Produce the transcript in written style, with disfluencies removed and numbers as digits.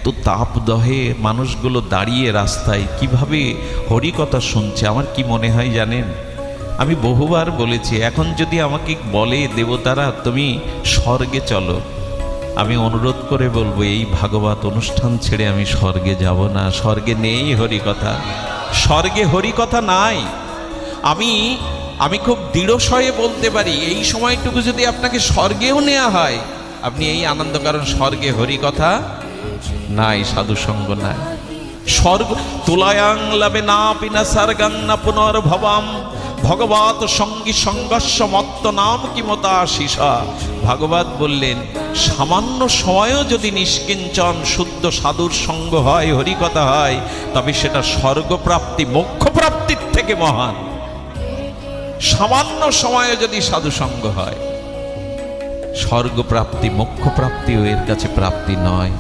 এত তাপদহে মানুষগুলো দাঁড়িয়ে রাস্তায় কিভাবে হরিকথা শুনছে। আমার কি মনে হয় জানেন, আমি বহুবার বলেছি, এখন যদি আমাকে বলে দেবতারা তুমি স্বর্গে চলো, আমি অনুরোধ করে বলবো এই ভাগবত অনুষ্ঠান ছেড়ে আমি স্বর্গে যাব না। স্বর্গে নেই হরিকথা, স্বর্গে হরিকথা নাই। আমি খুব দৃঢ়স্বরে বলতে পারি, এই সময়টুকু যদি আপনাকে স্বর্গেও নেওয়া হয়, আপনি এই আনন্দ, কারণ স্বর্গে হরিকথা নাই, সাধুসঙ্গ নাই। স্বর্গ তুলায়াং লাভে না পিনা সার্গাং না পুনর্ভবাম ভগবত সঙ্গী সংঘর্ষ মত্ত নাম কিমতা শিষা। ভাগবত বললেন, সামান্য সময়ও যদি নিষ্কিঞ্চন শুদ্ধ সাধুর সঙ্গ হয়, হরিকথা হয়, তবে সেটা স্বর্গপ্রাপ্তি মোক্ষপ্রাপ্তির থেকে মহান। সামান্য সময়ে যদি সাধু সঙ্গ হয়, স্বর্গপ্রাপ্তি মোক্ষপ্রাপ্তিও এর কাছে প্রাপ্তি নয়।